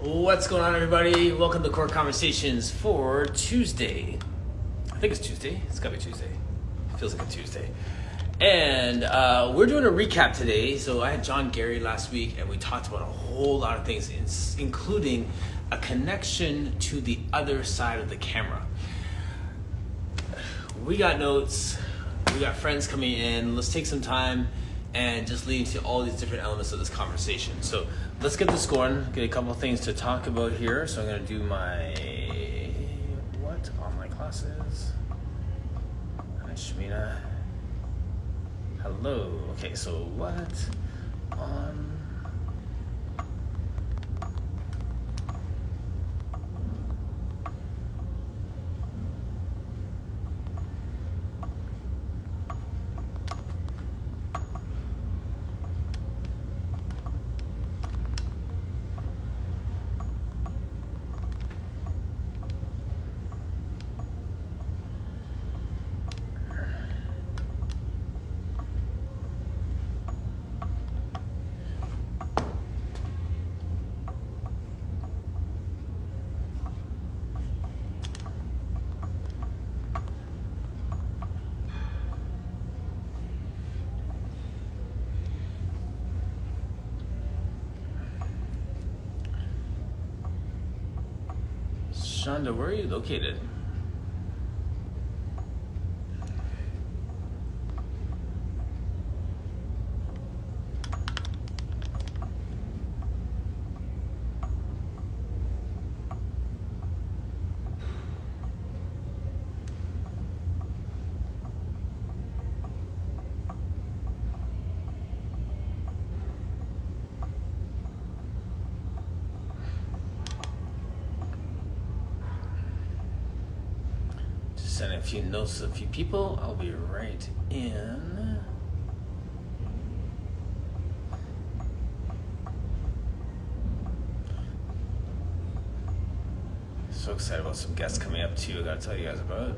What's going on, everybody? Welcome to Core Conversations for Tuesday. I think it's Tuesday. It's gotta be Tuesday. It feels like a Tuesday. And we're doing a recap today. So I had John Gary last week, and we talked about a whole lot of things, including a connection to the other side of the camera. We got notes. We got friends coming in. Let's take some time and just lead to all these different elements of this conversation. So let's get this going. Get a couple of things to talk about here. So I'm gonna do my online classes. Hi, Shmina. Hello. Okay, so what on? Shonda, where are you located? Sending a few notes to a few people. I'll be right in. So excited about some guests coming up too. I gotta tell you guys about.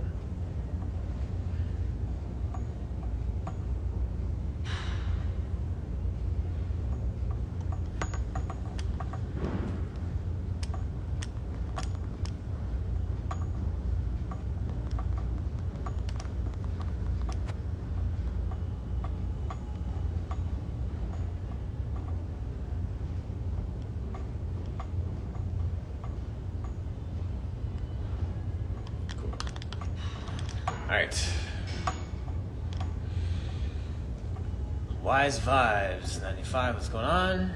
All right. Wise Vibes 95. What's going on?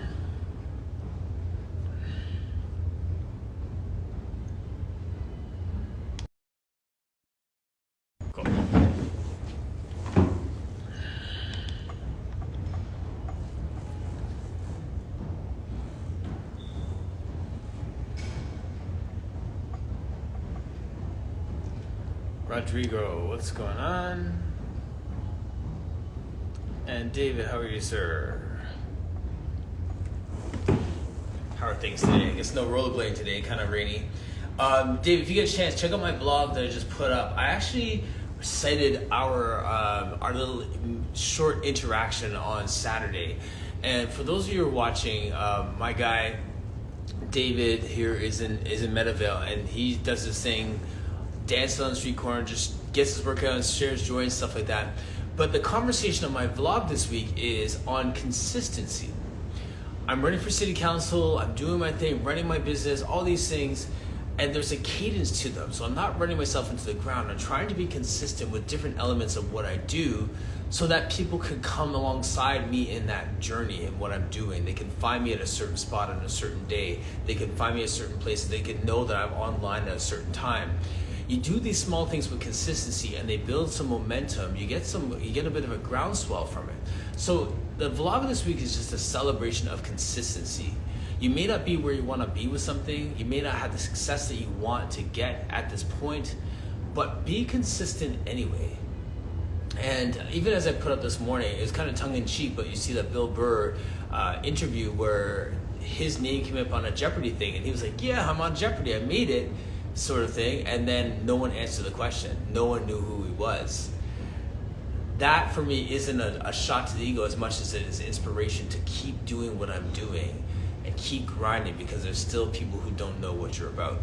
Cool. Rodrigo, what's going on? And David, how are you, sir? How are things today? It's no rollerblading today, kind of rainy. David, if you get a chance, check out my blog that I just put up. I actually cited our little short interaction on Saturday. And for those of you who are watching, my guy David here is in Meadowvale, and he does this thing, dances on the street corner, just gets his workout and shares joy and stuff like that. But the conversation on my vlog this week is on consistency. I'm running for city council, I'm doing my thing, running my business, all these things, and there's a cadence to them. So I'm not running myself into the ground. I'm trying to be consistent with different elements of what I do so that people can come alongside me in that journey and what I'm doing. They can find me at a certain spot on a certain day. They can find me at a certain place. They can know that I'm online at a certain time. You do these small things with consistency and they build some momentum. You get a bit of a groundswell from it. So the vlog this week is just a celebration of consistency. You may not be where you want to be with something. You may not have the success that you want to get at this point, but be consistent anyway. And even as I put up this morning, it was kind of tongue-in-cheek, but you see that Bill Burr interview where his name came up on a Jeopardy thing, and he was like, yeah, I'm on Jeopardy, I made it, sort of thing, and then no one answered the question. No one knew who he was. That, for me, isn't a shot to the ego as much as it is inspiration to keep doing what I'm doing. and keep grinding, because there's still people who don't know what you're about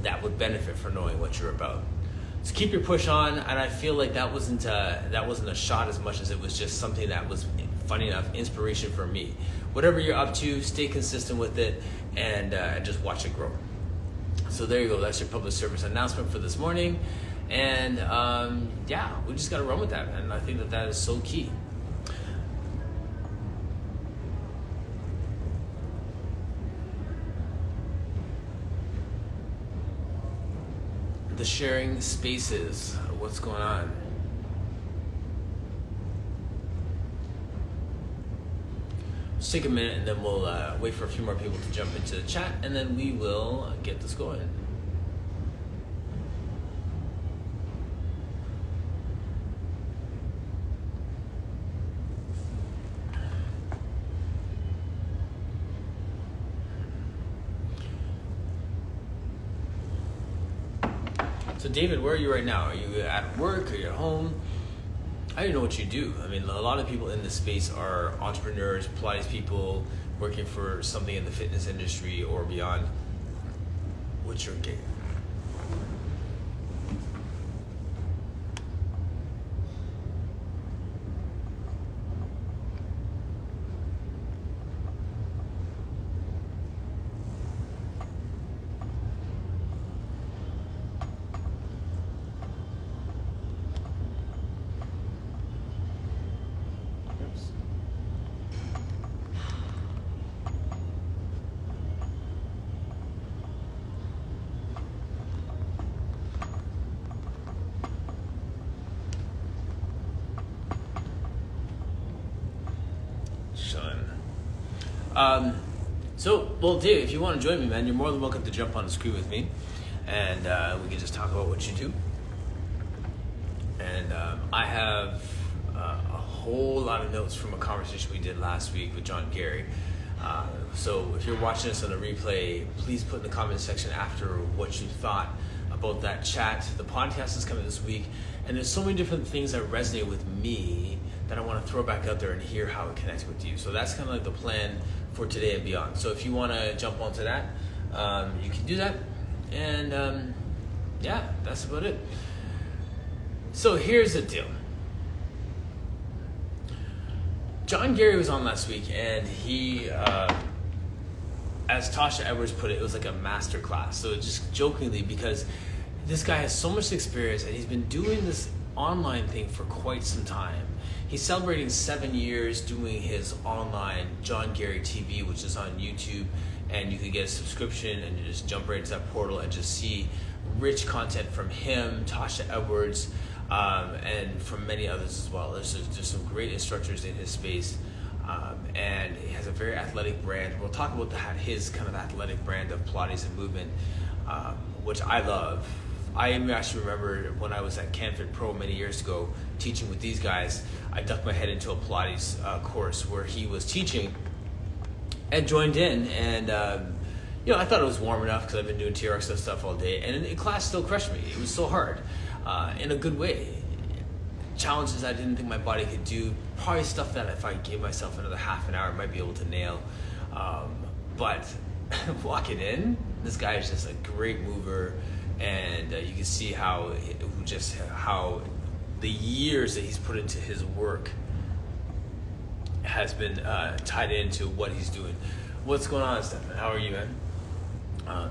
that would benefit from knowing what you're about. So keep your push on, and I feel like that wasn't a shot as much as it was just something that was, funny enough, inspiration for me. Whatever you're up to, stay consistent with it, and just watch it grow. So there you go. That's your public service announcement for this morning, and yeah, we just got to run with that, and I think that is so key. The sharing spaces, what's going on? Let's take a minute, and then we'll wait for a few more people to jump into the chat, and then we will get this going. So David, where are you right now? Are you at work? Are you at home? I don't know what you do. I mean, a lot of people in this space are entrepreneurs, Pilates people, working for something in the fitness industry or beyond. What's your gig? Well, Dave, if you want to join me, man, you're more than welcome to jump on the screen with me, and we can just talk about what you do. And I have a whole lot of notes from a conversation we did last week with John Gary. So if you're watching this on a replay, please put in the comment section after what you thought about that chat. The podcast is coming this week, and there's so many different things that resonate with me that I want to throw back out there and hear how it connects with you. So that's kind of like the plan for today and beyond. So if you want to jump onto that, you can do that. And yeah, that's about it. So here's the deal. John Gary was on last week, and he, as Tasha Edwards put it, it was like a master class. So just jokingly, because this guy has so much experience, and he's been doing this online thing for quite some time. He's celebrating 7 years doing his online John Gary TV, which is on YouTube, and you can get a subscription and you just jump right into that portal and just see rich content from him, Tasha Edwards, and from many others as well. There's some great instructors in his space, and he has a very athletic brand. We'll talk about his kind of athletic brand of Pilates and movement, which I love. I actually remember when I was at CanFit Pro many years ago teaching with these guys, I ducked my head into a Pilates course where he was teaching and joined in, and I thought it was warm enough because I've been doing TRX stuff all day, and the class still crushed me. It was so hard, in a good way. Challenges I didn't think my body could do, probably stuff that if I gave myself another half an hour I might be able to nail, but walking in, this guy is just a great mover. And you can see how the years that he's put into his work has been tied into what he's doing. What's going on, Stefan? How are you, man?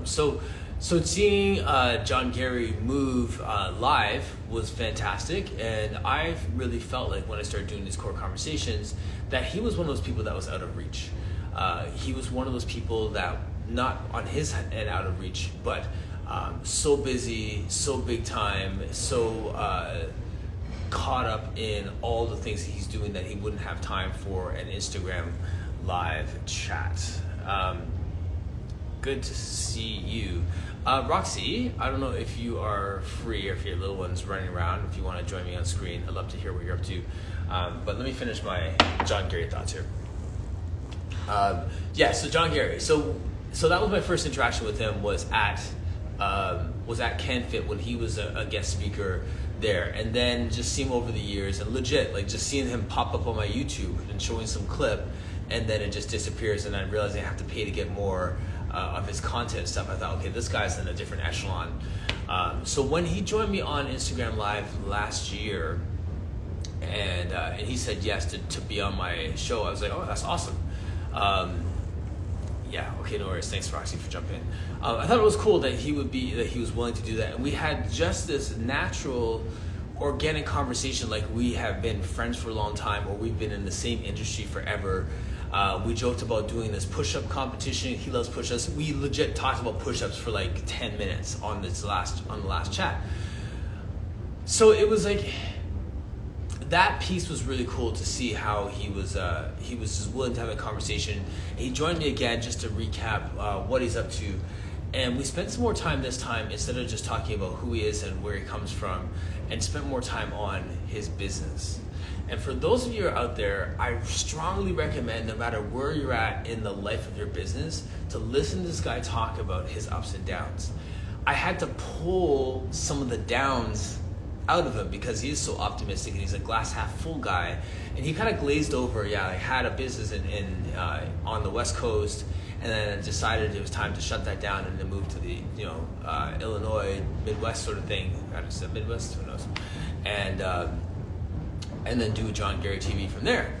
So seeing John Gary move live was fantastic, and I really felt like when I started doing these core conversations that he was one of those people that was out of reach. He was one of those people that not on his end out of reach, but so busy, so big time, so caught up in all the things that he's doing that he wouldn't have time for an Instagram live chat. Good to see you. Roxy, I don't know if you are free or if your little one's running around. If you want to join me on screen, I'd love to hear what you're up to. But let me finish my John Gary thoughts here. So John Gary. So that was my first interaction with him, was at CanFit when he was a guest speaker there, and then just seeing him over the years, and legit, like just seeing him pop up on my YouTube and showing some clip, and then it just disappears. And I realized I have to pay to get more of his content and stuff. I thought, okay, this guy's in a different echelon. So when he joined me on Instagram Live last year, and he said yes to be on my show, I was like, oh, that's awesome. Yeah, okay, no worries. Thanks, Roxy, for jumping in. I thought it was cool that he was willing to do that, and we had just this natural, organic conversation, like we have been friends for a long time, or we've been in the same industry forever. We joked about doing this push-up competition. He loves push-ups. We legit talked about push-ups for like 10 minutes on the last chat. So it was like, that piece was really cool to see how he was just willing to have a conversation. He joined me again just to recap what he's up to, and we spent some more time this time, instead of just talking about who he is and where he comes from, and spent more time on his business. And for those of you who are out there, I strongly recommend, no matter where you're at in the life of your business, to listen to this guy talk about his ups and downs. I had to pull some of the downs out of him because he is so optimistic and he's a glass half full guy, and he kind of glazed over. Yeah, I had a business on the West Coast, and then decided it was time to shut that down and then move to the Illinois Midwest sort of thing. I just said Midwest, who knows? And then do John Gary TV from there.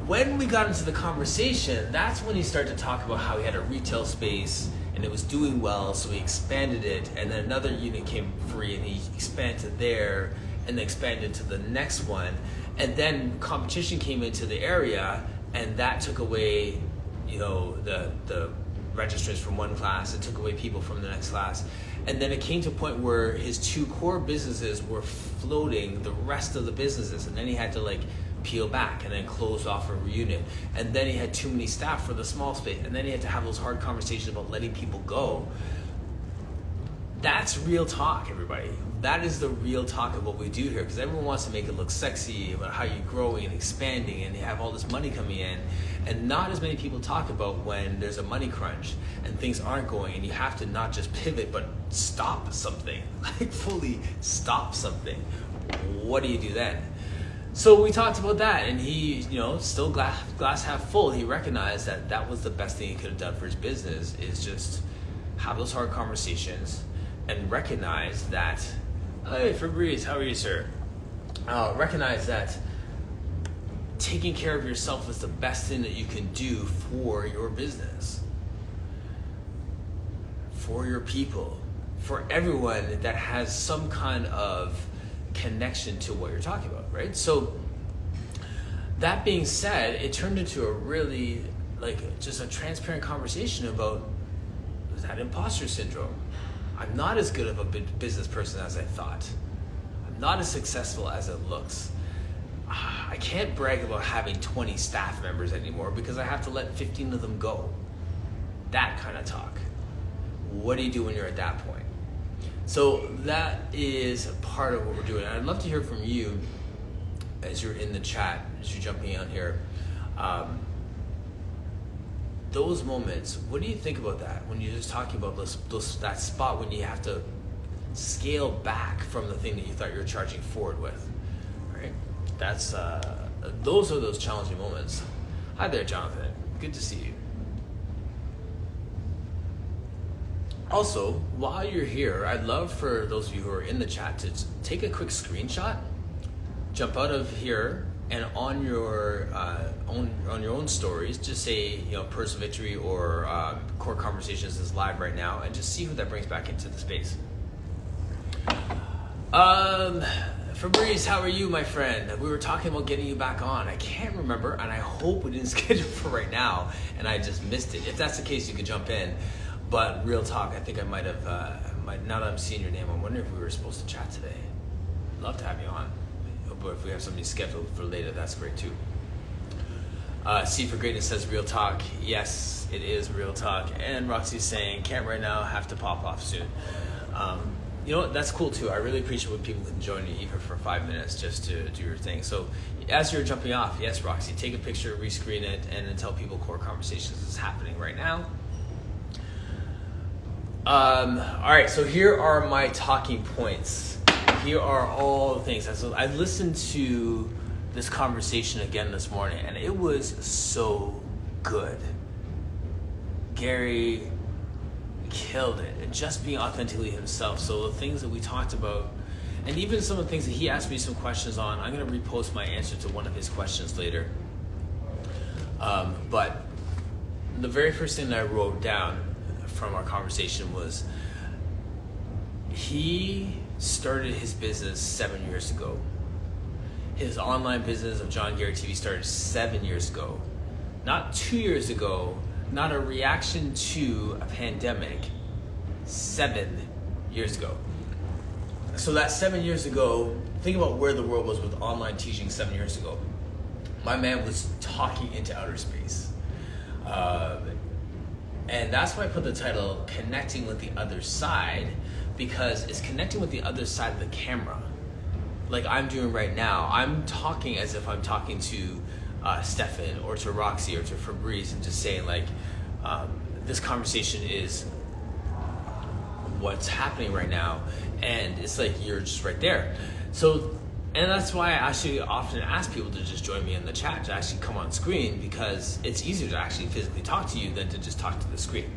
When we got into the conversation, that's when he started to talk about how he had a retail space and it was doing well, so he expanded it, and then another unit came free and he expanded there and then expanded to the next one, and then competition came into the area and that took away the registrants from one class, it took away people from the next class, and then it came to a point where his two core businesses were floating the rest of the businesses, and then he had to peel back and then close off a unit, and then he had too many staff for the small space, and then he had to have those hard conversations about letting people go. That's real talk, everybody. That is the real talk of what we do here, because everyone wants to make it look sexy about how you're growing and expanding and you have all this money coming in, and not as many people talk about when there's a money crunch and things aren't going, and you have to not just pivot but stop something, fully stop something. What do you do then? So we talked about that, and he, still glass half full, he recognized that that was the best thing he could have done for his business, is just have those hard conversations and recognize that, hey, Fabrice, how are you, sir? Recognize that taking care of yourself is the best thing that you can do for your business, for your people, for everyone that has some kind of connection to what you're talking about, right? So that being said, it turned into a really just a transparent conversation about that imposter syndrome. I'm not as good of a business person as I thought. I'm not as successful as it looks. I can't brag about having 20 staff members anymore because I have to let 15 of them go. That kind of talk. What do you do when you're at that point? So that is part of what we're doing. I'd love to hear from you as you're in the chat, as you're jumping on here. Those moments, what do you think about that when you're just talking about that spot when you have to scale back from the thing that you thought you were charging forward with, right? That's those are those challenging moments. Hi there, Jonathan. Good to see you. Also, while you're here, I'd love for those of you who are in the chat to take a quick screenshot, jump out of here, and on your own stories, just say Pearls of Victory or Core Conversations is live right now, and just see who that brings back into the space. Fabrice, how are you, my friend? We were talking about getting you back on. I can't remember, and I hope we didn't schedule for right now, and I just missed it. If that's the case, you could jump in. But real talk, I think I might have. Now that I'm seeing your name, I'm wondering if we were supposed to chat today. Love to have you on. But if we have something scheduled for later, that's great too. C for Greatness says real talk. Yes, it is real talk. And Roxy's saying can't right now, have to pop off soon. You know what? That's cool too. I really appreciate when people can join you even for 5 minutes just to do your thing. So as you're jumping off, yes, Roxy, take a picture, rescreen it, and then tell people Core Conversations is happening right now. All right, so here are my talking points. Here are all the things. So I listened to this conversation again this morning, and it was so good. Gary killed it, and just being authentically himself. So the things that we talked about, and even some of the things that he asked me some questions on, I'm going to repost my answer to one of his questions later. But the very first thing that I wrote down from our conversation was he started his business 7 years ago. His online business of John Garrett TV started 7 years ago. Not 2 years ago, not a reaction to a pandemic, 7 years ago. So that 7 years ago, think about where the world was with online teaching 7 years ago. My man was talking into outer space. And that's why I put the title, Connecting with the Other Side, because it's connecting with the other side of the camera. Like I'm doing right now. I'm talking as if I'm talking to Stefan or to Roxy or to Fabrice, and just saying like, this conversation is what's happening right now. And it's like, you're just right there. So, and that's why I actually often ask people to just join me in the chat, to actually come on screen, because it's easier to actually physically talk to you than to just talk to the screen.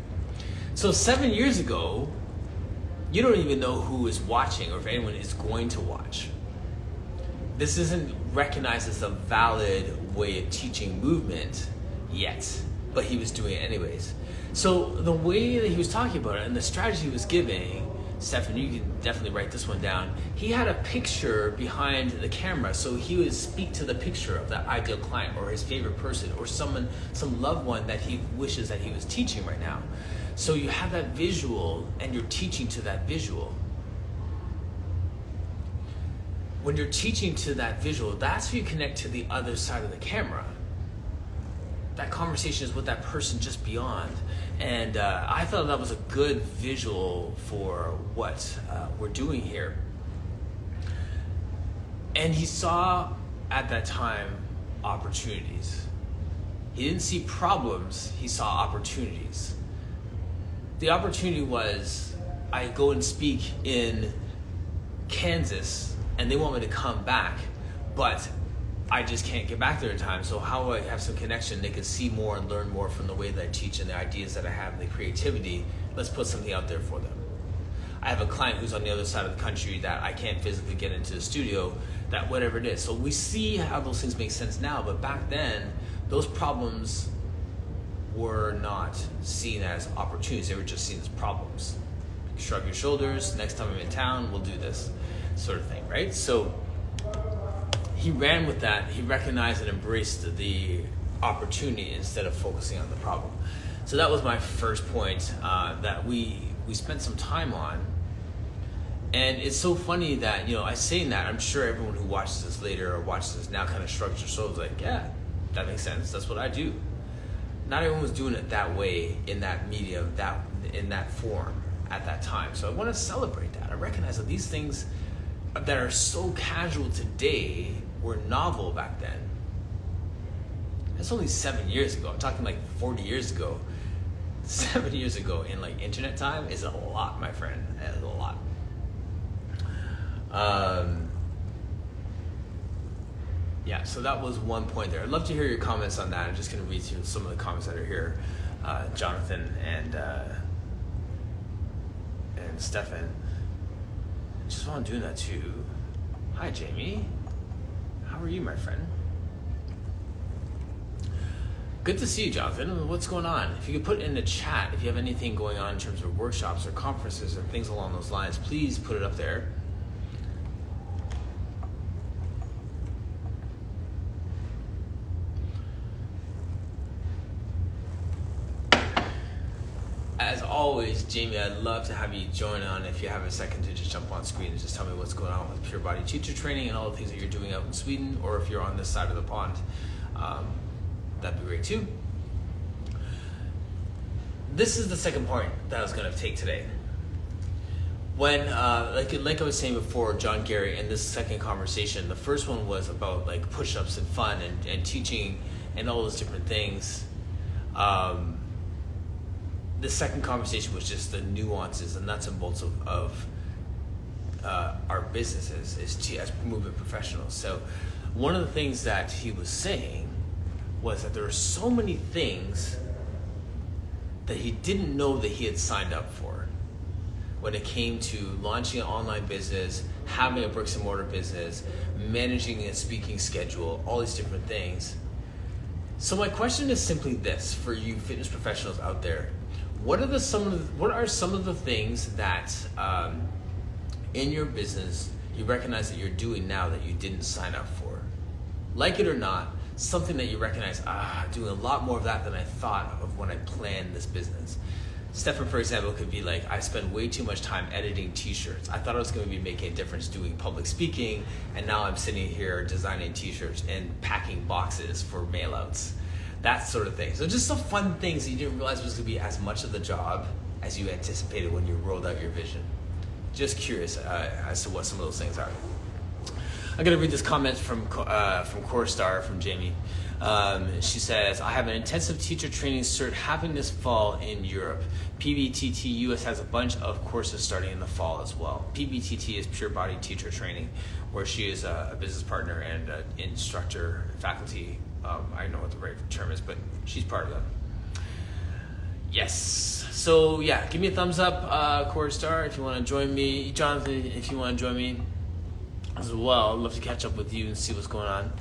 So 7 years ago, you don't even know who is watching or if anyone is going to watch. This isn't recognized as a valid way of teaching movement yet, but he was doing it anyways. So the way that he was talking about it and the strategy he was giving, Stefan, you can definitely write this one down. He had a picture behind the camera, so he would speak to the picture of that ideal client or his favorite person or someone, some loved one that he wishes that he was teaching right now. So you have that visual and you're teaching to that visual. When you're teaching to that visual, that's how you connect to the other side of the camera. That conversation is with that person just beyond. And I thought that was a good visual for what we're doing here. And he saw at that time opportunities. He didn't see problems, he saw opportunities. The opportunity was, I go and speak in Kansas and they want me to come back, but I just can't get back there in time. So how do I have some connection? They can see more and learn more from the way that I teach and the ideas that I have and the creativity. Let's put something out there for them. I have a client who's on the other side of the country that I can't physically get into the studio, that whatever it is. So we see how those things make sense now, but back then, those problems were not seen as opportunities. They were just seen as problems. Shrug your shoulders, next time I'm in town, we'll do this sort of thing, right? So he ran with that. He recognized and embraced the opportunity instead of focusing on the problem. So that was my first point that we spent some time on. And it's so funny that, you know, I say that, I'm sure everyone who watches this later or watches this now kind of shrugs their shoulders like, yeah, that makes sense. That's what I do. Not everyone was doing it that way, in that medium, in that form at that time. So I want to celebrate that. I recognize that these things that are so casual today were novel back then. That's only 7 years ago. I'm talking like 40 years ago. 7 years ago in like internet time is a lot, my friend. That is a lot. Yeah, so that was one point there. I'd love to hear your comments on that. I'm just going to read through some of the comments that are here. Jonathan and Stefan. Just while I'm doing that too. Hi, Jamie. How are you, my friend? Good to see you, Jonathan. What's going on? If you could put in the chat, if you have anything going on in terms of workshops or conferences or things along those lines, please put it up there. As always, Jamie, I'd love to have you join on if you have a second to just jump on screen and just tell me what's going on with Pure Body Teacher Training and all the things that you're doing out in Sweden, or if you're on this side of the pond, that'd be great too. This is the second point that I was going to take today. When, like I was saying before, John Gary, and this second conversation, the first one was about like push-ups and fun and teaching and all those different things. The second conversation was just the nuances and nuts and bolts of our businesses as movement professionals. So one of the things that he was saying was that there were so many things that he didn't know that he had signed up for when it came to launching an online business, having a bricks and mortar business, managing a speaking schedule, all these different things. So my question is simply this for you fitness professionals out there. What are some of the things that in your business you recognize that you're doing now that you didn't sign up for? Like it or not, something that you recognize, I'm doing a lot more of that than I thought of when I planned this business. Stefan, for example, could be like, I spend way too much time editing t-shirts. I thought I was going to be making a difference doing public speaking, and now I'm sitting here designing t-shirts and packing boxes for mail-outs. That sort of thing. So just some fun things that you didn't realize was going to be as much of the job as you anticipated when you rolled out your vision. Just curious as to what some of those things are. I'm going to read this comment from CoreStar, from Jamie. She says, I have an intensive teacher training cert happening this fall in Europe. PBTT US has a bunch of courses starting in the fall as well. PBTT is Pure Body Teacher Training, where she is a business partner and an instructor, faculty. I don't know what the right term is, but she's part of them. Yes. So yeah, give me a thumbs up, CoreStar, if you want to join me. Jonathan, if you want to join me as well. I'd love to catch up with you and see what's going on.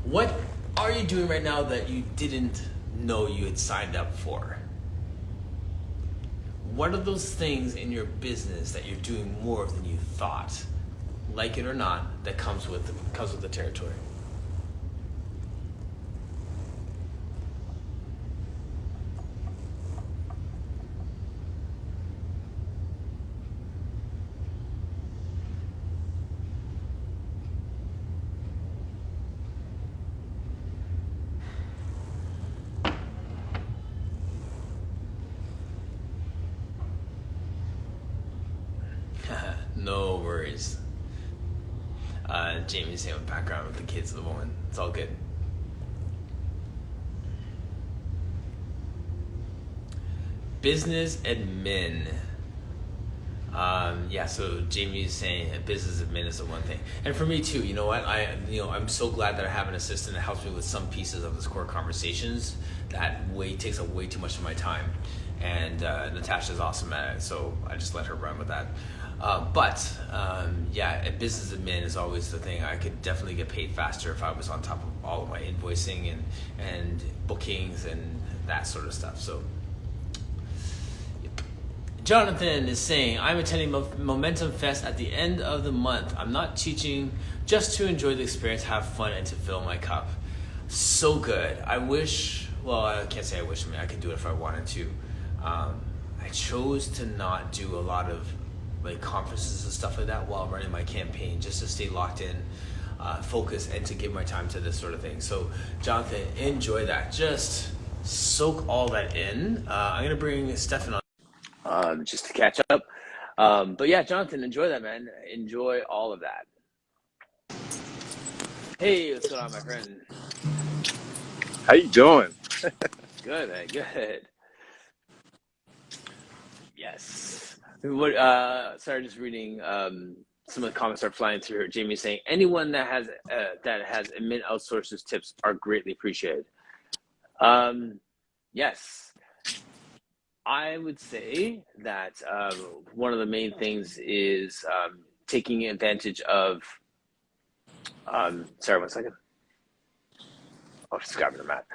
What are you doing right now that you didn't know you had signed up for? What are those things in your business that you're doing more of than you thought? Like it or not, that comes with the territory. No worries. Jamie's saying with background with the kids at the moment. It's all good. Business admin. Yeah, so Jamie's saying business admin is the one thing. And for me too, you know what? I'm so glad that I have an assistant that helps me with some pieces of this core conversations that takes up way too much of my time. And Natasha's awesome at it, so I just let her run with that. Yeah, business admin is always the thing. I could definitely get paid faster if I was on top of all of my invoicing and bookings and that sort of stuff. So, yep. Jonathan is saying, I'm attending Momentum Fest at the end of the month. I'm not teaching just to enjoy the experience, have fun, and to fill my cup. So good. I can't say I wish. I mean, I could do it if I wanted to. I chose to not do a lot of like conferences and stuff like that while running my campaign, just to stay locked in, focus, and to give my time to this sort of thing. So Jonathan, enjoy that. Just soak all that in. I'm gonna bring Stefan on just to catch up. But yeah, Jonathan, enjoy that, man. Enjoy all of that. Hey, what's going on, my friend? How you doing? Good, man. Good. Yes. Sorry, just reading some of the comments are flying through here. Jamie saying, anyone that has admin outsources tips are greatly appreciated. Yes. I would say that one of the main things is taking advantage of, sorry, 1 second. Oh, just grabbing the map.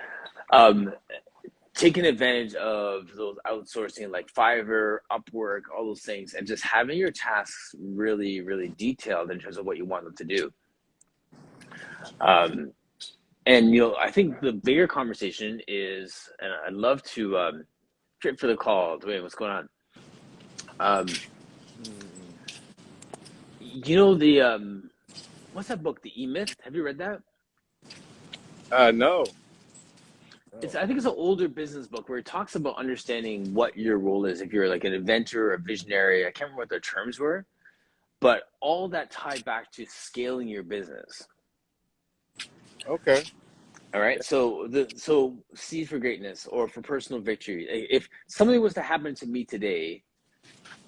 Taking advantage of those outsourcing like Fiverr, Upwork, all those things, and just having your tasks really, really detailed in terms of what you want them to do. And I think the bigger conversation is, and I'd love to trip for the call. Dwayne, what's going on? What's that book, The E-Myth? Have you read that? No. I think it's an older business book where it talks about understanding what your role is. If you're like an inventor or a visionary, I can't remember what their terms were, but all that tied back to scaling your business. Okay. All right. So Seed for Greatness or for personal victory. If something was to happen to me today,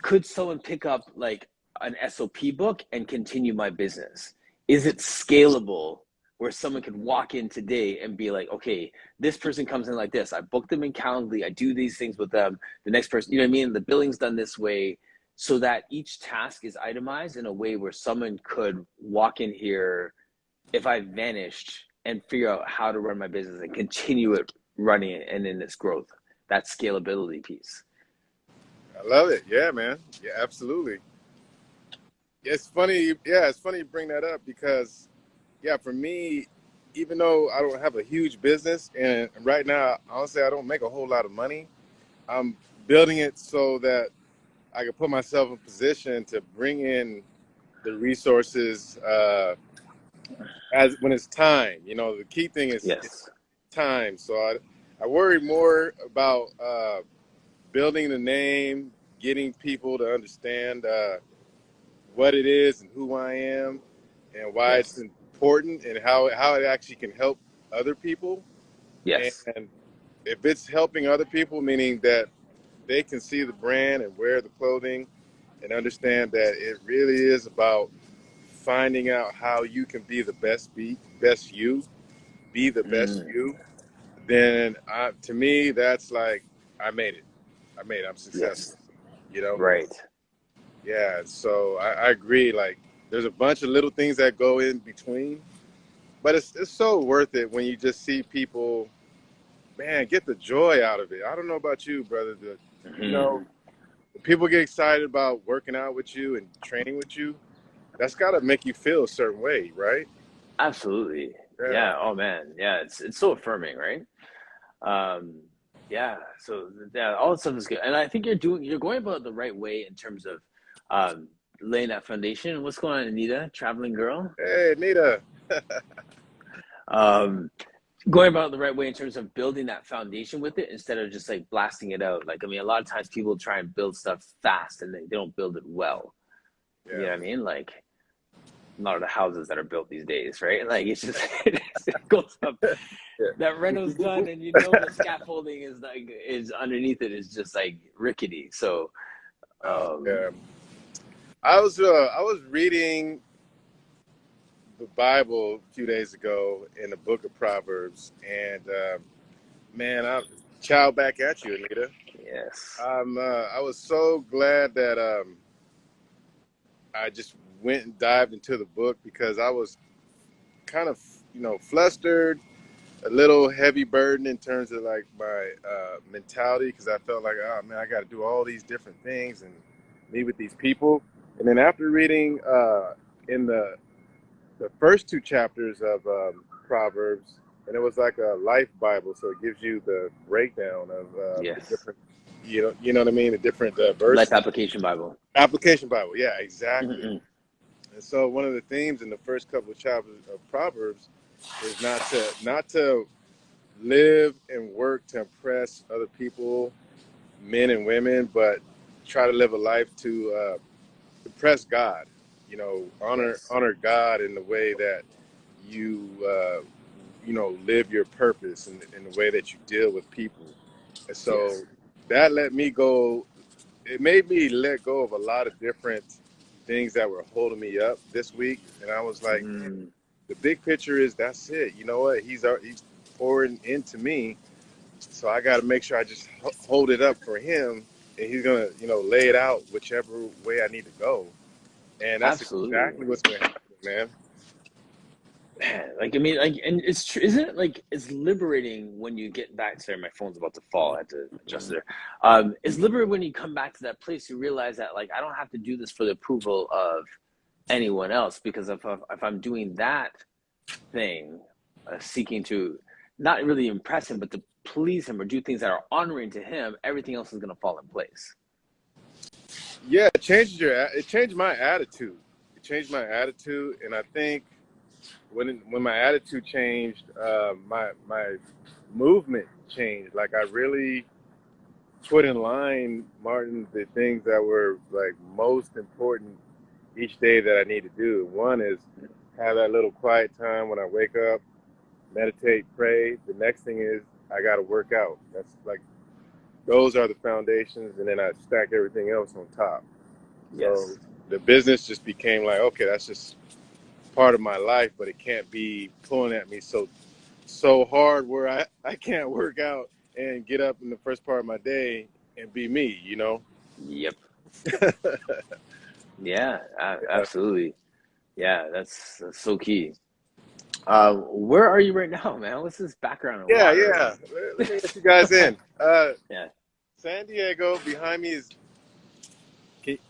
could someone pick up like an SOP book and continue my business? is it scalable where someone could walk in today and be like, okay, this person comes in like this. I book them in Calendly. I do these things with them. The next person, you know what I mean? The billing's done this way so that each task is itemized in a way where someone could walk in here if I vanished and figure out how to run my business and continue it running it and in its growth. That scalability piece. I love it. Yeah, man. Yeah, absolutely. It's funny. Yeah, it's funny you bring that up because, yeah, for me, even though I don't have a huge business and right now, honestly, I don't make a whole lot of money. I'm building it so that I can put myself in position to bring in the resources as when it's time. You know, the key thing is Yes. time. So I worry more about building the name, getting people to understand what it is and who I am and why it's Yes. important and how it actually can help other people. Yes. And if it's helping other people, meaning that they can see the brand and wear the clothing and understand that it really is about finding out how you can be the best you, be the best Mm, you, then to me, that's like, I made it. I'm successful, yes. you know? Right. Yeah, so I agree. Like, there's a bunch of little things that go in between, but it's so worth it when you just see people, man, get the joy out of it. I don't know about you, brother. You Hmm. know, people get excited about working out with you and training with you. That's got to make you feel a certain way, right? Absolutely. Yeah. Yeah. Oh man. Yeah. It's so affirming, right? Um, yeah. So yeah, all that stuff is good, and I think you're going about it the right way in terms of um, laying that foundation. What's going on, Anita, traveling girl? Hey, Nita. Um, Going about it the right way in terms of building that foundation with it instead of just like blasting it out. Like I mean, a lot of times people try and build stuff fast and they don't build it well. You know Yeah. what I mean? Like a lot of the houses that are built these days, right? Like it's just it goes up. That reno's done, and you know the scaffolding is like is underneath it is just like rickety. So, um, Yeah. I was reading the Bible a few days ago in the book of Proverbs, and man, I child back at you, Anita. yes, I was so glad that I just went and dived into the book because I was kind of, flustered, a little heavy burden in terms of like my mentality because I felt like, oh man, I got to do all these different things and meet with these people. And then after reading in the first two chapters of Proverbs, and it was like a life Bible, so it gives you the breakdown of the yes, different, you know what I mean, the different life verses. application Bible. Application Bible, yeah, exactly. Mm-mm. And so one of the themes in the first couple of chapters of Proverbs is not to live and work to impress other people, men and women, but try to live a life to impress God. You know, honor Yes, honor God in the way that you live your purpose and in the way that you deal with people. And so yes, that let me go. It made me let go of a lot of different things that were holding me up this week, and I was like, man, mm, the big picture is that's it. You know what? He's pouring into me, so I got to make sure I just hold it up for him, and he's gonna lay it out whichever way I need to go, and that's absolutely. exactly what's gonna happen, man. Man, like I mean, like, and it's true, isn't it? Like, it's liberating when you get back. Sorry, my phone's about to fall. I had to adjust it. It's liberating when you come back to that place. You realize that, like, I don't have to do this for the approval of anyone else because if I'm doing that thing, seeking to not really impress him, but to please him or do things that are honoring to him, everything else is going to fall in place. Yeah, it changed my attitude. It changed my attitude, and I think when my attitude changed, my movement changed. Like I really put in line, Martin, the things that were like most important each day that I need to do. One is have that little quiet time when I wake up, meditate, pray. The next thing is I got to work out. That's like those are the foundations, and then I stack everything else on top. So Yes. the business just became like, okay, that's just part of my life, but it can't be pulling at me so hard where I can't work out and get up in the first part of my day and be me, you know? Yep. Yeah, absolutely. Yeah, that's so key. Where are you right now, man? What's this background and Yeah, water yeah. and Let me get you guys in. yeah, San Diego, behind me is,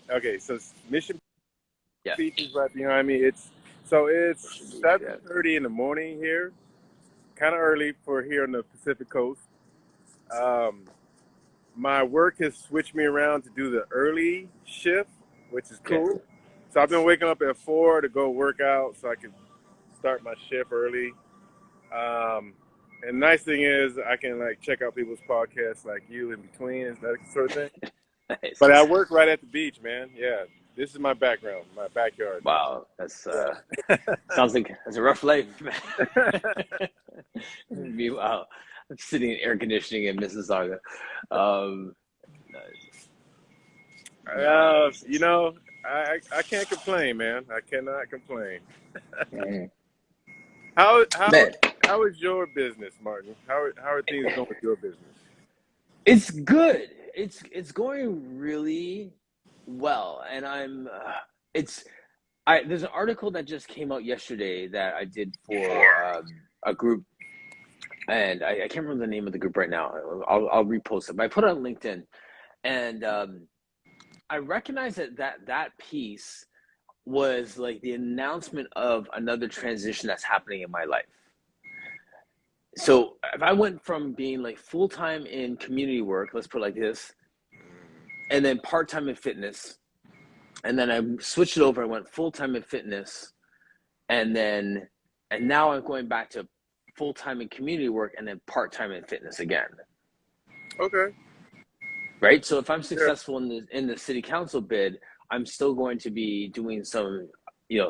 okay, so Mission yeah. Beach is right behind me. It's Ocean Beach, yeah. 7:30 in the morning here. Kind of early for here on the Pacific Coast. Um, my work has switched me around to do the early shift, which is Okay. cool. So I've been waking up at 4 to go work out so I can start my shift early. Um, and nice thing is I can like check out people's podcasts like you in between and that sort of thing. Nice. But I work right at the beach, man. Yeah, this is my background, my backyard. Wow, that's Yeah. sounds like that's a rough life, man. Meanwhile, I'm sitting in air conditioning in Mississauga. Um, nice. You Nice. know, I can't complain, man. I cannot complain. Mhm. How Man, how is your business, Martin? How are things going with your business? it's good. It's going really well, and it's I there's an article that just came out yesterday that I did for a group, and I can't remember the name of the group right now. I'll repost it, but I put it on LinkedIn, and I recognize that piece was like the announcement of another transition that's happening in my life. So if I went from being like full time in community work, let's put it like this, and then part time in fitness, and then I switched it over. I went full time in fitness, and then and now I'm going back to full time in community work, and then part time in fitness again. Okay. Right. So if I'm Yeah. successful in the city council bid, I'm still going to be doing some,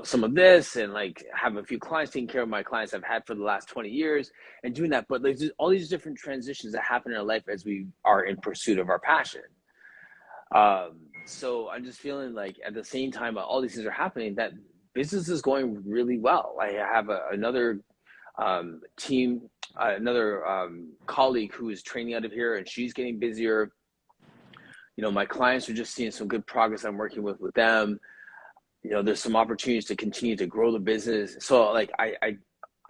some of this, and like have a few clients, taking care of my clients I've had for the last 20 years and doing that. But like there's all these different transitions that happen in our life as we are in pursuit of our passion. So I'm just feeling like at the same time all these things are happening, that business is going really well. I have another team, another colleague who is training out of here, and she's getting busier. My clients are just seeing some good progress. I'm working with them. There's some opportunities to continue to grow the business. So like I'm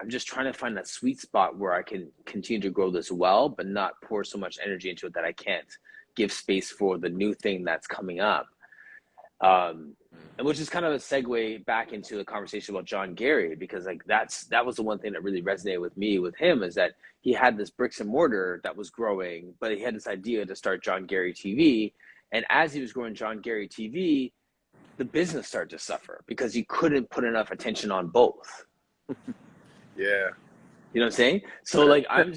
just trying to find that sweet spot where I can continue to grow this well, but not pour so much energy into it that I can't give space for the new thing that's coming up. And which is kind of a segue back into the conversation about John Gary, because like that was the one thing that really resonated with me with him, is that he had this bricks and mortar that was growing, but he had this idea to start John Gary TV. And as he was growing John Gary TV, the business started to suffer because he couldn't put enough attention on both. Yeah. You know what I'm saying? So like I'm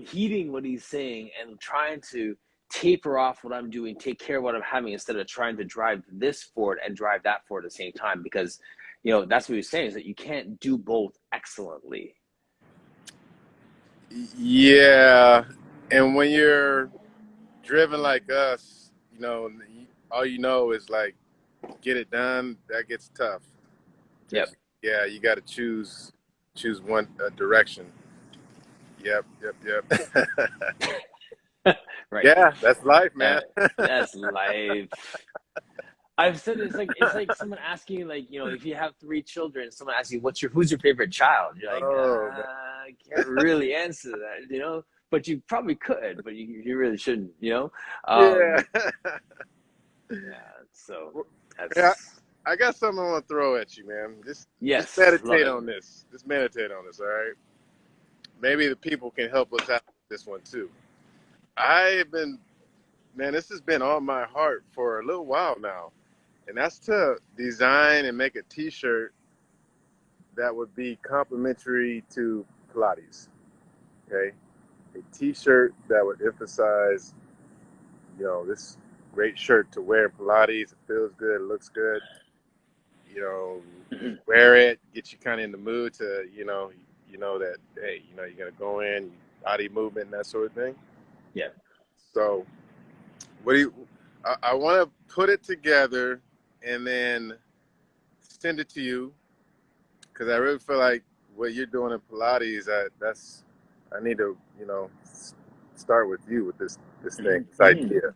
heeding what he's saying and trying to taper off what I'm doing, take care of what I'm having, instead of trying to drive this forward and drive that forward at the same time. Because that's what he's saying, is that you can't do both excellently. Yeah. And when you're driven like us, all you know is like get it done. That gets tough. Yep. 'Cause, yeah, you got to choose one direction. Yep. Right. Yeah, that's life, man. That's life. I've said it's like someone asking you, like, if you have 3 children, someone asks you who's your favorite child. You're like, Oh, man. I can't really answer that, but you probably could, but you really shouldn't, Yeah. yeah. So Yeah, that's I got something I want to throw at you, man. Just yes, love meditate it. on this. Just meditate on this, all right? Maybe the people can help us out with this one too. Man, this has been on my heart for a little while now. And that's to design and make a t-shirt that would be complementary to Pilates. Okay? A t-shirt that would emphasize, this great shirt to wear in Pilates. It feels good, it looks good. You wear it, get you kind of in the mood to, that, hey, you're going to go in, body movement and that sort of thing. Yeah. So I want to put it together and then send it to you. because I really feel like what you're doing in Pilates, I need to, start with you with this thing, this Mhm. idea.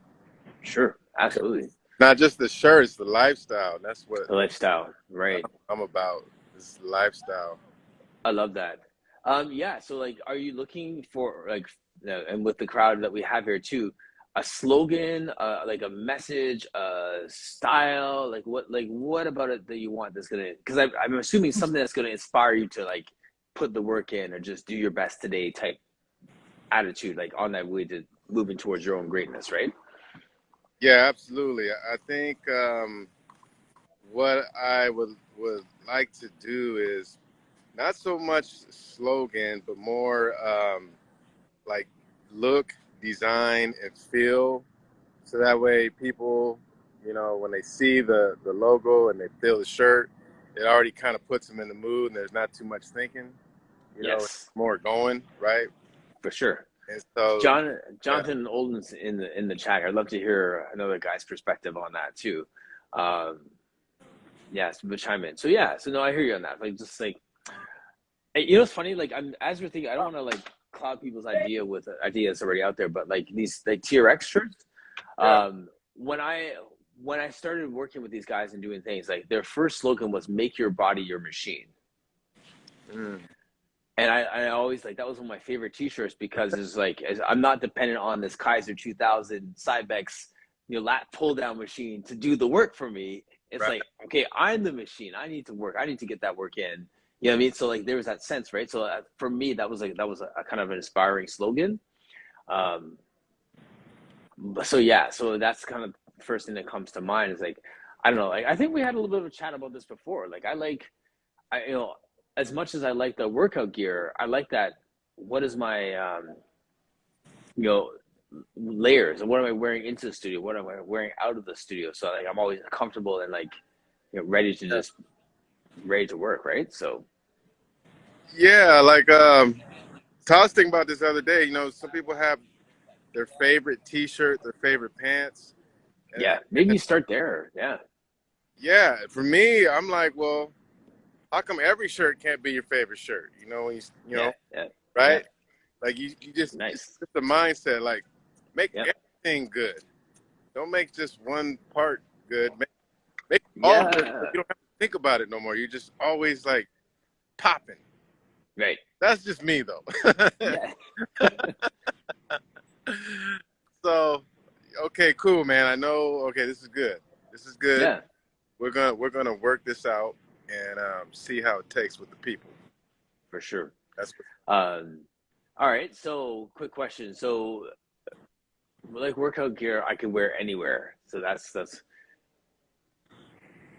Sure, absolutely. Not just the shirts, the lifestyle. That's what The lifestyle, right? I'm about. This lifestyle. I love that. Yeah. So, like, are you looking for like, and with the crowd that we have here too, a slogan, like a message, a style, like what about it that you want that's gonna? Because I'm assuming something that's gonna inspire you to like put the work in or just do your best today type attitude, like on that way to moving towards your own greatness, right? Yeah, absolutely. I think what I would like to do is not so much slogan, but more like look, design, and feel. So that way, people, when they see the logo and they feel the shirt, it already kind of puts them in the mood, and there's not too much thinking. Yes, More going right. for sure. And so, yeah, Jonathan Olden's in the chat. I'd love to hear another guy's perspective on that too. Um, yes, but chime in. So yeah, so no, I hear you on that. Like just like it's funny. Like I'm as we're thinking, I don't want to like cloud people's idea with ideas already out there, but like these like TRX shirts. yeah, When I started working with these guys and doing things, like their first slogan was "Make your body your machine." mm, And I always like that was one of my favorite T-shirts because it's like I'm not dependent on this Kaiser 2000 Cybex lat pull down machine to do the work for me. It's right, like okay, I'm the machine. I need to work. I need to get that work in. You know what I mean? So like there was that sense, right? So for me, that was a kind of an inspiring slogan. Um, so yeah, so that's kind of the first thing that comes to mind is like I don't know. Like I think we had a little bit of a chat about this before. Like I as much as I like the workout gear, I like that. What is my you know layers, and what am I wearing into the studio? What am I wearing out of the studio? So like I'm always comfortable and like ready to yeah, just ready to work, right? So yeah. Like so I was thinking about this the other day. Some people have their favorite T-shirt, their favorite pants, and, yeah, maybe and you start there. Yeah, yeah, for me, I'm like, well, how come every shirt can't be your favorite shirt? When yeah, yeah, yeah. right? Like you just Nice. the mindset, like make Yep. everything good. Don't make just one part good. Make it all good. So Yeah. you don't have to think about it no more. You're just always like popping. Right. That's just me though. Yeah. So, okay, cool, man. I know. Okay, this is good. This is good. Yeah. We're gonna work this out and see how it takes with the people. For sure. That's Um. All right. So, quick question. So, like workout gear, I can wear anywhere. So that's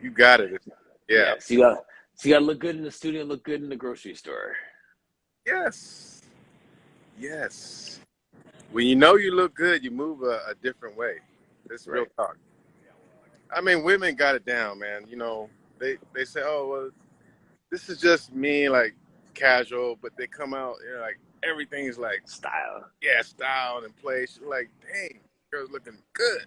you got it. Yeah. yeah. So you got to look good in the studio, look good in the grocery store. Yes. Yes. When you look good, you move a different way. This real Right. talk. I mean, women got it down, man. They say, oh well, this is just me, like casual, but they come out, like everything's like, Style. yeah, styled and place. You're like, dang, girl's looking good.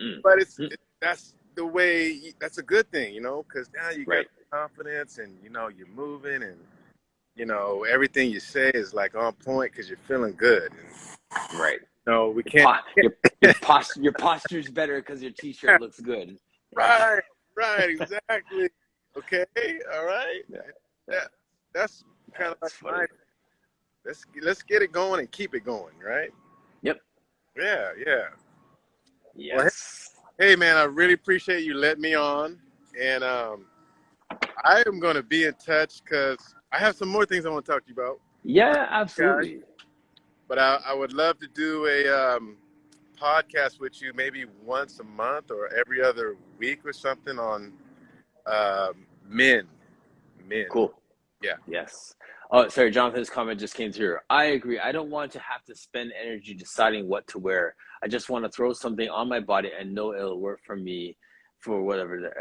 Mm. But Mm. that's the way. That's a good thing, because now you got Right. confidence, and you're moving, and everything you say is like on point because you're feeling good. And Right. no, we Your can't. your posture's better because your t-shirt looks good. Right, right, exactly. Okay, all right. Yeah. That's kind of like That's funny. let's get it going and keep it going, right? Yep. Yeah, yeah. Well, Yes. hey man, I really appreciate you letting me on, and I am gonna be in touch because I have some more things I want to talk to you about. Yeah, absolutely. But I would love to do a podcast with you maybe once a month or every other week or something on men. Men. Cool. Yeah. Yes. Oh, sorry, Jonathan's comment just came through. I agree. I don't want to have to spend energy deciding what to wear. I just want to throw something on my body and know it'll work for me for whatever,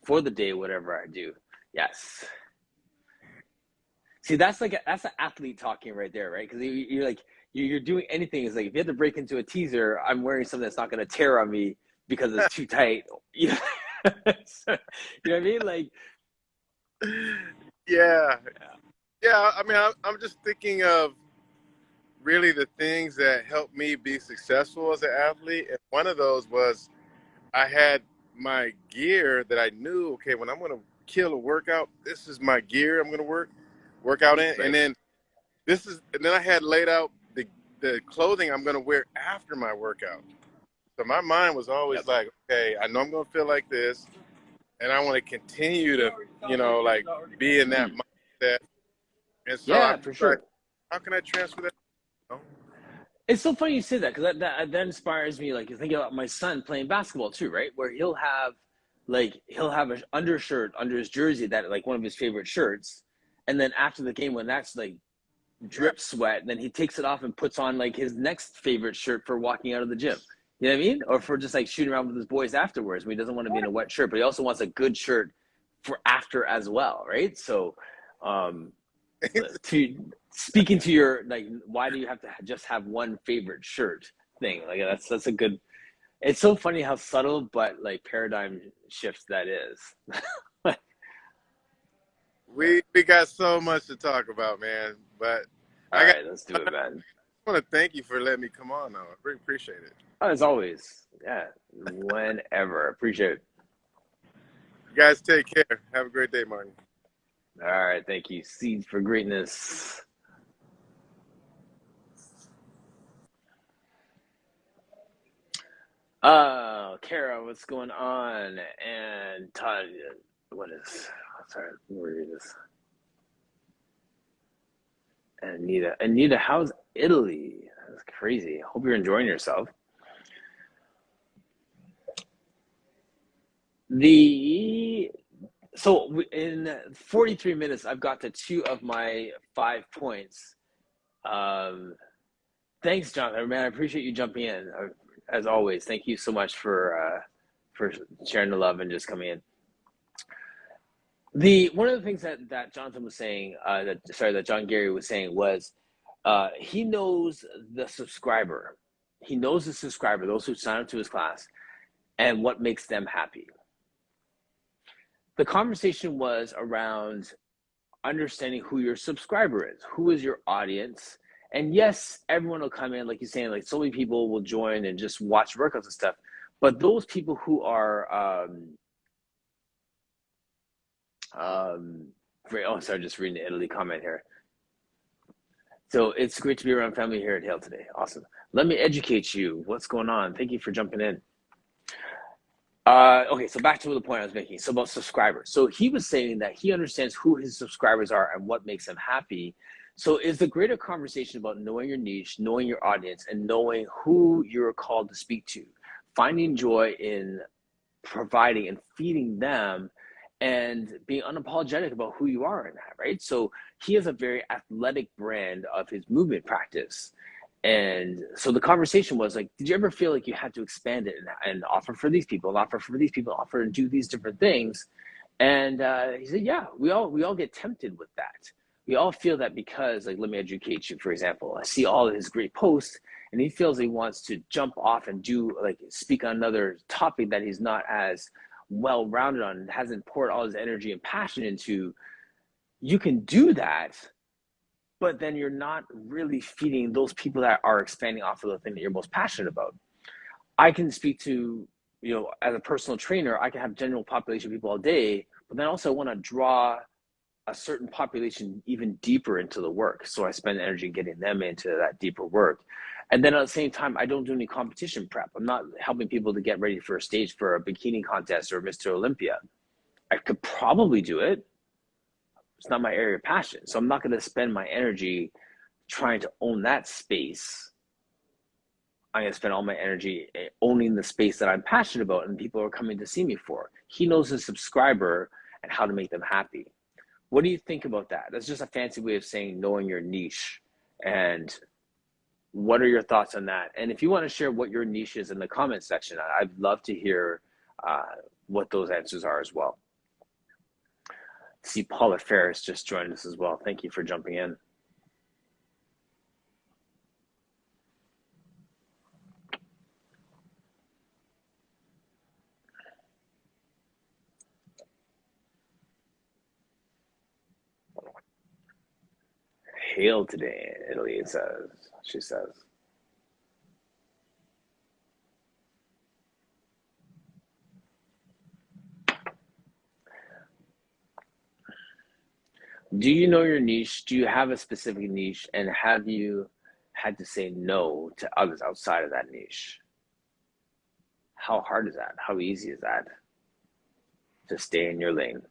for the day, whatever I do. Yes. See, that's an athlete talking right there, right? Because you're like, you're doing anything. It's like, if you have to break into a teaser, I'm wearing something that's not going to tear on me because it's too tight. You know what I mean? Like, Yeah, yeah. I mean, I'm just thinking of really the things that helped me be successful as an athlete, and one of those was I had my gear that I knew. Okay, when I'm gonna kill a workout, this is my gear I'm gonna work out in, and Right. then and then I had laid out the clothing I'm gonna wear after my workout. So my mind was always Yep. like, okay, I know I'm gonna feel like this, and I want to continue to, like be in that Mm. mindset. And so Yeah, I'm for like, sure. how can I transfer that? You know? It's so funny you say that because that inspires me. Like you think about my son playing basketball too, right? Where he'll have an undershirt under his jersey that like one of his favorite shirts, and then after the game when that's like Yeah. drip sweat, then he takes it off and puts on like his next favorite shirt for walking out of the gym. You know what I mean? Or for just like shooting around with his boys afterwards when he doesn't want to be in a wet shirt, but he also wants a good shirt for after as well, right? So, um, to speaking to your like, why do you have to just have one favorite shirt thing? Like that's a good. It's so funny how subtle but like paradigm shifts that is. We got so much to talk about, man. But All I right, let's do it, I man. want to thank you for letting me come on. Though I really appreciate it. As always, yeah. Whenever, appreciate it. You guys take care. Have a great day, Martin. All right, thank you. Seeds for greatness. Kara, what's going on? And Todd, what is? Sorry, let me read this. Anita, how's Italy? That's crazy. Hope you're enjoying yourself. The So in 43 minutes, I've got to 2 of my 5 points. Um, Thanks, Jonathan. Man, I appreciate you jumping in. As always, thank you so much for sharing the love and just coming in. The One of the things that Jonathan was saying, that John Gary was saying was, he knows the subscriber. He knows the subscriber, those who sign up to his class, and what makes them happy. The conversation was around understanding who your subscriber is, who is your audience. And yes, everyone will come in, like you're saying, like so many people will join and just watch workouts and stuff. But those people who are, sorry, just reading the Italy comment here. So it's great to be around family here at Hale today. Awesome. Let me educate you. What's going on? Thank you for jumping in. Okay, so back to the point I was making. So about subscribers. So he was saying that he understands who his subscribers are and what makes them happy. So is the greater conversation about knowing your niche, knowing your audience, and knowing who you're called to speak to, finding joy in providing and feeding them, and being unapologetic about who you are in that, right? So he has a very athletic brand of his movement practice. And so the conversation was like, did you ever feel like you had to expand it and offer for these people, and offer for these people, offer and do these different things? And he said, yeah, we all get tempted with that. We all feel that because, like, let me educate you, for example. I see all of his great posts, and he feels he wants to jump off and do like speak on another topic that he's not as well rounded on and hasn't poured all his energy and passion into. You can do that, but then you're not really feeding those people that are expanding off of the thing that you're most passionate about. I can speak to, as a personal trainer, I can have general population people all day, but then also want to draw a certain population even deeper into the work. So I spend energy getting them into that deeper work. And then at the same time, I don't do any competition prep. I'm not helping people to get ready for a stage for a bikini contest or Mr. Olympia. I could probably do it. It's not my area of passion. So I'm not going to spend my energy trying to own that space. I'm going to spend all my energy owning the space that I'm passionate about and people are coming to see me for. He knows his subscriber and how to make them happy. What do you think about that? That's just a fancy way of saying knowing your niche. And what are your thoughts on that? And if you want to share what your niche is in the comment section, I'd love to hear what those answers are as well. See, Paula Ferris just joined us as well. Thank you for jumping in. hail today in Italy, it says. She says. Do you know your niche? Do you have a specific niche? And have you had to say no to others outside of that niche? How hard is that? How easy is that to stay in your lane?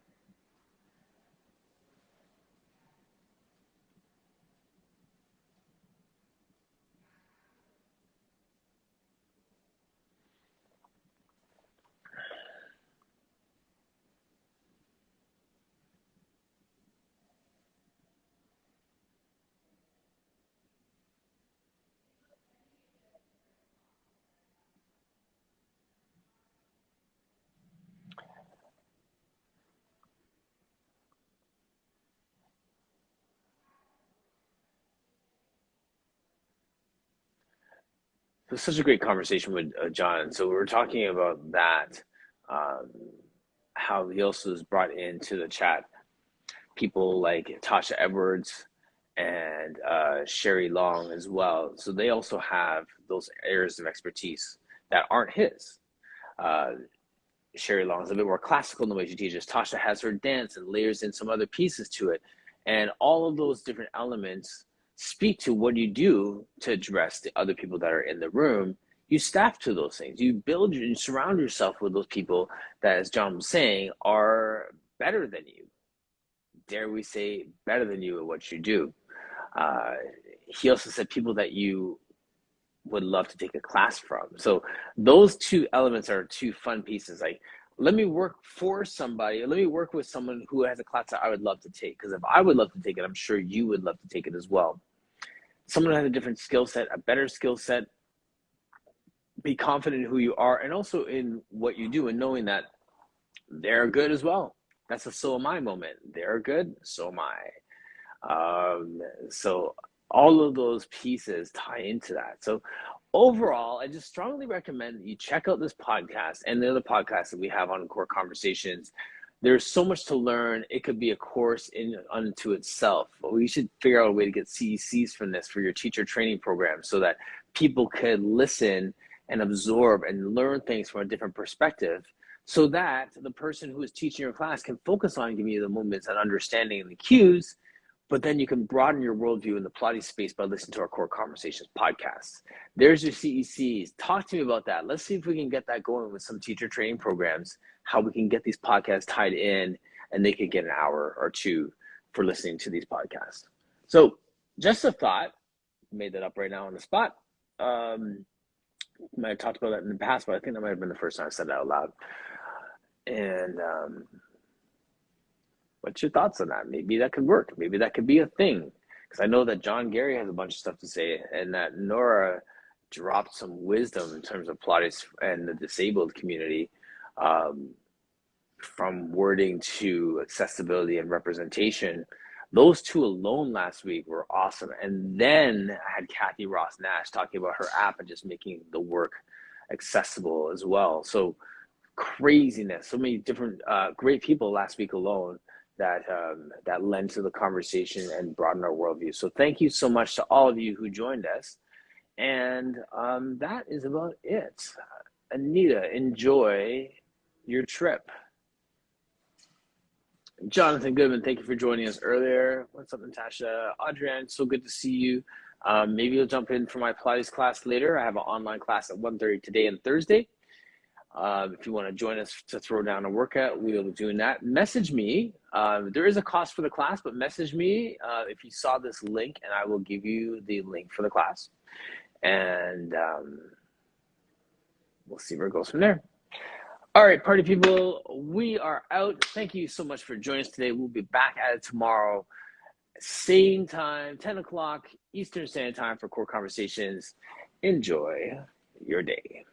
It was such a great conversation with John. So we were talking about that, um, how he also has brought into the chat people like Tasha Edwards and Sherry Long as well. So they also have those areas of expertise that aren't his. Uh, Sherry Long is a bit more classical in the way she teaches. Tasha has her dance and layers in some other pieces to it. And all of those different elements speak to what you do to address the other people that are in the room. You staff to those things. You build and surround yourself with those people that, as John was saying, are better than you. Dare we say better than you at what you do. He also said people that you would love to take a class from. So those two elements are two fun pieces. Like, let me work for somebody. Let me work with someone who has a class that I would love to take. Because if I would love to take it, I'm sure you would love to take it as well. Someone who has a different skill set, a better skill set. Be confident in who you are and also in what you do, and knowing that they're good as well. That's a so am I moment. They're good, so am I. So all of those pieces tie into that. So overall, I just strongly recommend that you check out this podcast and the other podcasts that we have on Core Conversations. There's so much to learn. It could be a course in unto itself. But we should figure out a way to get CECs from this for your teacher training program so that people could listen and absorb and learn things from a different perspective, so that the person who is teaching your class can focus on giving you the movements and understanding and the cues, but then you can broaden your worldview in the Pilates space by listening to our Core Conversations podcast. There's your CECs. Talk to me about that. Let's see if we can get that going with some teacher training programs, how we can get these podcasts tied in and they can get an hour or two for listening to these podcasts. So just a thought, made that up right now on the spot. I talked about that in the past, but I think that might have been the first time I said that out loud. And what's your thoughts on that? Maybe that could work. Maybe that could be a thing. Because I know that John Gary has a bunch of stuff to say, and that Nora dropped some wisdom in terms of Pilates and the disabled community, from wording to accessibility and representation. Those two alone last week were awesome. And then I had Kathy Ross Nash talking about her app and just making the work accessible as well. So craziness, so many different great people last week alone that lend to the conversation and broaden our worldview. So thank you so much to all of you who joined us. And that is about it. Anita, enjoy your trip. Jonathan Goodman, thank you for joining us earlier. What's up, Natasha? Adrienne, so good to see you. Maybe you'll jump in for my Pilates class later. I have an online class at 1:30 today and Thursday. If you want to join us to throw down a workout, we will be doing that. Message me. There is a cost for the class, but message me if you saw this link, and I will give you the link for the class. And we'll see where it goes from there. All right, party people, we are out. Thank you so much for joining us today. We'll be back at it tomorrow. Same time, 10 o'clock Eastern Standard Time for Core Conversations. Enjoy your day.